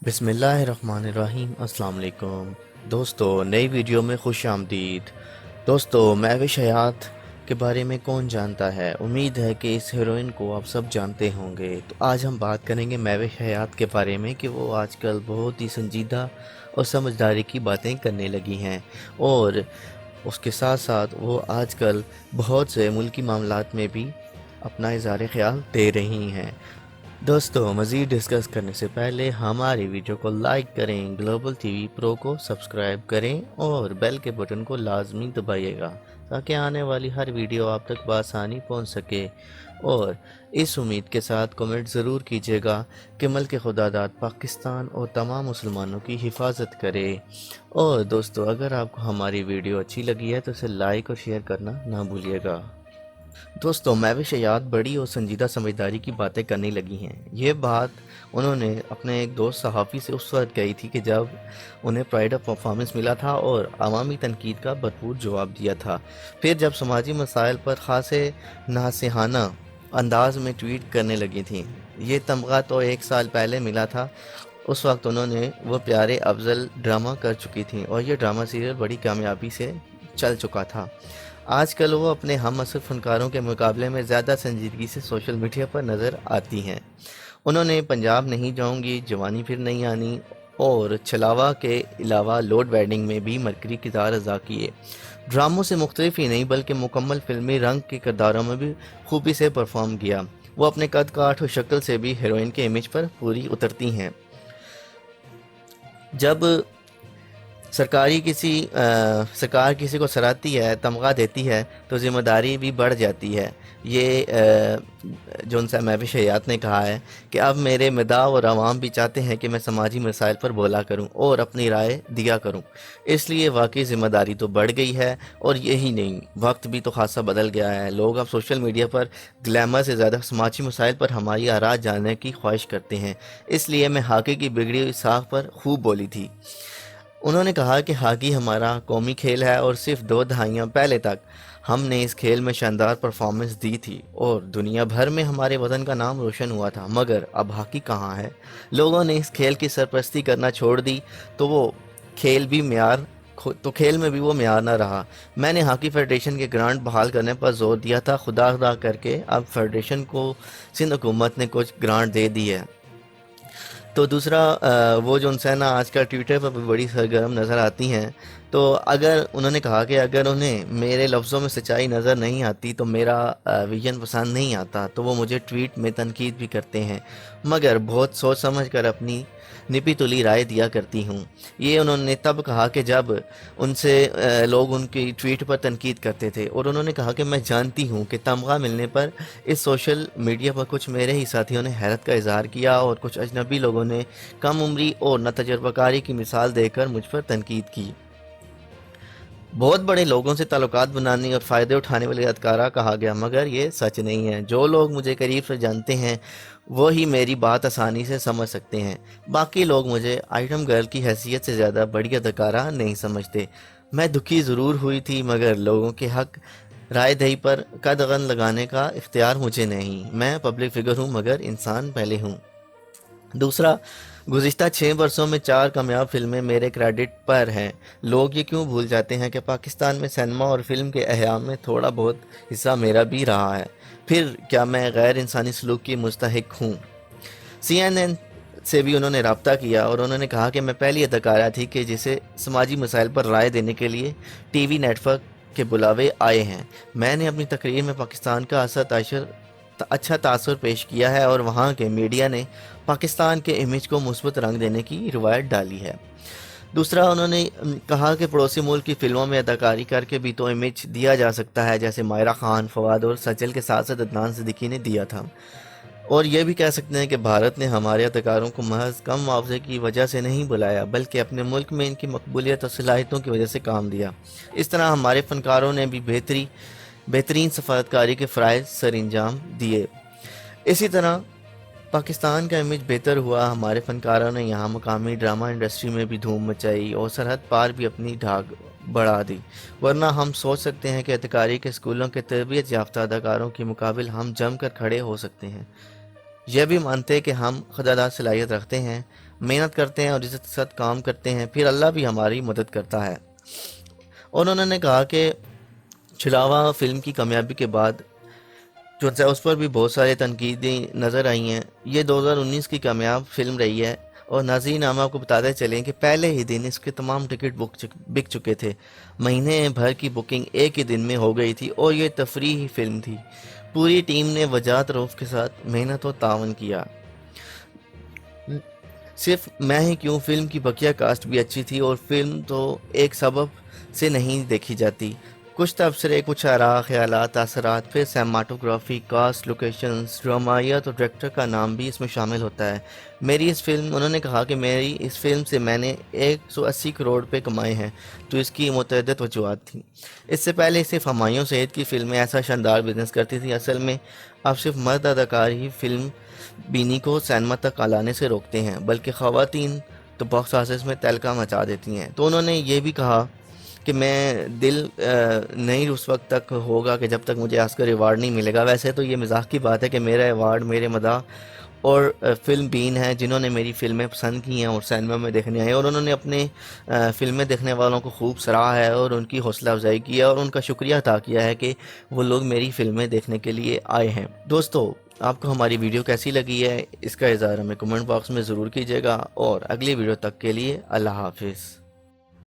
بسم اللہ الرحمن الرحیم۔ السلام علیکم دوستو، نئی ویڈیو میں خوش آمدید۔ دوستو، مہوش حیات کے بارے میں کون جانتا ہے؟ امید ہے کہ اس ہیروئن کو آپ سب جانتے ہوں گے۔ تو آج ہم بات کریں گے مہوش حیات کے بارے میں کہ وہ آج کل بہت ہی سنجیدہ اور سمجھداری کی باتیں کرنے لگی ہیں، اور اس کے ساتھ ساتھ وہ آج کل بہت سے ملکی معاملات میں بھی اپنا اظہار خیال دے رہی ہیں۔ دوستو، مزید ڈسکس کرنے سے پہلے ہماری ویڈیو کو لائک کریں، گلوبل ٹی وی پرو کو سبسکرائب کریں اور بیل کے بٹن کو لازمی دبائیے گا تاکہ آنے والی ہر ویڈیو آپ تک بآسانی پہنچ سکے، اور اس امید کے ساتھ کمنٹ ضرور کیجیے گا کہ ملک خدا داد پاکستان اور تمام مسلمانوں کی حفاظت کرے۔ اور دوستو، اگر آپ کو ہماری ویڈیو اچھی لگی ہے تو اسے لائک اور شیئر کرنا نہ بھولیے گا۔ دوستو، مہوش حیات بڑی اور سنجیدہ سمجھداری کی باتیں کرنے لگی ہیں۔ یہ بات انہوں نے اپنے ایک دوست صحافی سے اس وقت کہی تھی کہ جب انہیں پرائڈ آف پرفارمنس ملا تھا اور عوامی تنقید کا بھرپور جواب دیا تھا۔ پھر جب سماجی مسائل پر خاصے ناصحانہ انداز میں ٹویٹ کرنے لگی تھیں۔ یہ تمغہ تو 1 سال پہلے ملا تھا۔ اس وقت انہوں نے وہ پیارے افضل ڈرامہ کر چکی تھیں اور یہ ڈرامہ سیریل بڑی کامیابی سے چل چکا تھا۔ آج کل وہ اپنے ہم عصر فنکاروں کے مقابلے میں زیادہ سنجیدگی سے سوشل میڈیا پر نظر آتی ہیں۔ انہوں نے پنجاب نہیں جاؤں گی، جوانی پھر نہیں آنی اور چھلاوا کے علاوہ لوڈ ویڈنگ میں بھی مرکری کردار ادا کیے۔ ڈراموں سے مختلف ہی نہیں بلکہ مکمل فلمی رنگ کے کرداروں میں بھی خوبی سے پرفارم کیا۔ وہ اپنے قد کاٹ اور شکل سے بھی ہیروئن کے امیج پر پوری اترتی ہیں۔ جب سرکار کسی کو سراہتی ہے، تمغہ دیتی ہے تو ذمہ داری بھی بڑھ جاتی ہے۔ یہ جو ان سے مہوش حیات نے کہا ہے کہ اب میرے مداح اور عوام بھی چاہتے ہیں کہ میں سماجی مسائل پر بولا کروں اور اپنی رائے دیا کروں، اس لیے واقعی ذمہ داری تو بڑھ گئی ہے۔ اور یہی نہیں، وقت بھی تو خاصا بدل گیا ہے۔ لوگ اب سوشل میڈیا پر گلیمر سے زیادہ سماجی مسائل پر ہماری آراء جاننے کی خواہش کرتے ہیں، اس لیے میں ہاکی کی بگڑی ہوئی ساکھ پر خوب بولی تھی۔ انہوں نے کہا کہ ہاکی ہمارا قومی کھیل ہے اور صرف 2 دہائیاں پہلے تک ہم نے اس کھیل میں شاندار پرفارمنس دی تھی اور دنیا بھر میں ہمارے وطن کا نام روشن ہوا تھا، مگر اب ہاکی کہاں ہے؟ لوگوں نے اس کھیل کی سرپرستی کرنا چھوڑ دی تو کھیل میں بھی وہ معیار نہ رہا۔ میں نے ہاکی فیڈریشن کے گرانٹ بحال کرنے پر زور دیا تھا، خدا کر کے اب فیڈریشن کو سندھ حکومت نے کچھ گرانٹ دے دی ہے۔ تو دوسرا، وہ جو انسانہ آج کل ٹویٹر پر بھی بڑی سرگرم نظر آتی ہیں، تو انہوں نے کہا کہ اگر انہیں میرے لفظوں میں سچائی نظر نہیں آتی تو میرا ویژن پسند نہیں آتا تو وہ مجھے ٹویٹ میں تنقید بھی کرتے ہیں، مگر بہت سوچ سمجھ کر اپنی نپی تلی رائے دیا کرتی ہوں۔ یہ انہوں نے تب کہا کہ جب ان سے لوگ ان کی ٹویٹ پر تنقید کرتے تھے، اور انہوں نے کہا کہ میں جانتی ہوں کہ تمغہ ملنے پر اس سوشل میڈیا پر کچھ میرے ہی ساتھیوں نے حیرت کا اظہار کیا اور کچھ اجنبی لوگوں نے کم عمری اور نہ تجربہ کاری کی مثال دے کر مجھ پر تنقید کی۔ بہت بڑے لوگوں سے تعلقات بنانے اور فائدے اٹھانے والے ادکارہ کہا گیا، مگر یہ سچ نہیں ہے۔ جو لوگ مجھے قریب سے جانتے ہیں وہی میری بات آسانی سے سمجھ سکتے ہیں، باقی لوگ مجھے آئٹم گرل کی حیثیت سے زیادہ بڑی اداکارہ نہیں سمجھتے۔ میں دکھی ضرور ہوئی تھی، مگر لوگوں کے حق رائے دہی پر قدغن لگانے کا اختیار مجھے نہیں۔ میں پبلک فگر ہوں مگر انسان پہلے ہوں۔ دوسرا، گزشتہ 6 برسوں میں 4 کامیاب فلمیں میرے کریڈٹ پر ہیں۔ لوگ یہ کیوں بھول جاتے ہیں کہ پاکستان میں سینما اور فلم کے احیا میں تھوڑا بہت حصہ میرا بھی رہا ہے؟ پھر کیا میں غیر انسانی سلوک کی مستحق ہوں؟ CNN سے بھی انہوں نے رابطہ کیا اور انہوں نے کہا کہ میں پہلی اداکارہ تھی کہ جسے سماجی مسائل پر رائے دینے کے لیے ٹی وی نیٹ ورک کے بلاوے آئے ہیں۔ میں نے اپنی تقریر میں پاکستان کا اچھا تاثر پیش کیا ہے اور وہاں کے میڈیا نے پاکستان کے امیج کو مثبت رنگ دینے کی روایت ڈالی ہے۔ دوسرا، انہوں نے کہا کہ پڑوسی ملک کی فلموں میں اداکاری کر کے بھی تو امیج دیا جا سکتا ہے، جیسے مائرہ خان، فواد اور سچل کے ساتھ ساتھ عدنان صدیقی نے دیا تھا۔ اور یہ بھی کہہ سکتے ہیں کہ بھارت نے ہمارے اداکاروں کو محض کم معاوضے کی وجہ سے نہیں بلایا، بلکہ اپنے ملک میں ان کی مقبولیت اور صلاحیتوں کی وجہ سے کام دیا۔ اس طرح ہمارے فنکاروں نے بھی بہترین سفارتکاری کے فرائض سر انجام دیے۔ اسی طرح پاکستان کا امیج بہتر ہوا، ہمارے فنکاروں نے یہاں مقامی ڈرامہ انڈسٹری میں بھی دھوم مچائی اور سرحد پار بھی اپنی ڈھاگ بڑھا دی، ورنہ ہم سوچ سکتے ہیں کہ اداکاری کے اسکولوں کے تربیت یافتہ اداکاروں کے مقابل ہم جم کر کھڑے ہو سکتے ہیں۔ یہ بھی مانتے کہ ہم خدا داد صلاحیت رکھتے ہیں، محنت کرتے ہیں اور عزت کے ساتھ کام کرتے ہیں، پھر اللہ بھی ہماری مدد کرتا ہے۔ اور انہوں نے کہا کہ چھلاوا فلم کی کامیابی کے بعد جو ہے اس پر بھی بہت سارے تنقیدیں نظر آئی ہیں۔ یہ 2019 کی کامیاب فلم رہی ہے، اور ناظرین ہم آپ کو بتاتے چلیں کہ پہلے ہی دن اس کے تمام ٹکٹ بک چکے تھے، مہینے بھر کی بکنگ ایک ہی دن میں ہو گئی تھی، اور یہ تفریحی فلم تھی۔ پوری ٹیم نے وجاہت روف کے ساتھ محنت و تعاون کیا۔ صرف میں ہی کیوں، فلم کی بقیہ کاسٹ بھی اچھی تھی، اور فلم تو ایک سبب سے نہیں دیکھی جاتی۔ کچھ تبصرے، کچھ آراء، خیالات، تاثرات، پھر سینماٹوگرافی، کاسٹ، لوکیشنز، ڈرامائیت اور ڈائریکٹر کا نام بھی اس میں شامل ہوتا ہے۔ انہوں نے کہا کہ میری اس فلم سے میں نے 180 کروڑ روپے کمائے ہیں، تو اس کی متعدد وجوہات تھیں۔ اس سے پہلے صرف ہمایوں سعید کی فلمیں ایسا شاندار بزنس کرتی تھی۔ اصل میں اب صرف مرد اداکار ہی فلم بینی کو سینما تک لانے سے روکتے ہیں، بلکہ خواتین تو باکس آفس میں تہلکہ مچا دیتی ہیں۔ تو انہوں نے یہ بھی کہا کہ میں دل نہیں اس وقت تک ہوگا کہ جب تک مجھے آسکر ایوارڈ نہیں ملے گا۔ ویسے تو یہ مزاح کی بات ہے کہ میرا ایوارڈ میرے مداح اور فلم بین ہیں، جنہوں نے میری فلمیں پسند کی ہیں اور سینما میں دیکھنے آئے، اور انہوں نے اپنے فلمیں دیکھنے والوں کو خوب سراہا ہے اور ان کی حوصلہ افزائی کی ہے، اور ان کا شکریہ ادا کیا ہے کہ وہ لوگ میری فلمیں دیکھنے کے لیے آئے ہیں۔ دوستو، آپ کو ہماری ویڈیو کیسی لگی ہے، اس کا اظہار ہمیں کمنٹ باکس میں ضرور کیجیے گا، اور اگلی ویڈیو تک کے لیے اللہ حافظ۔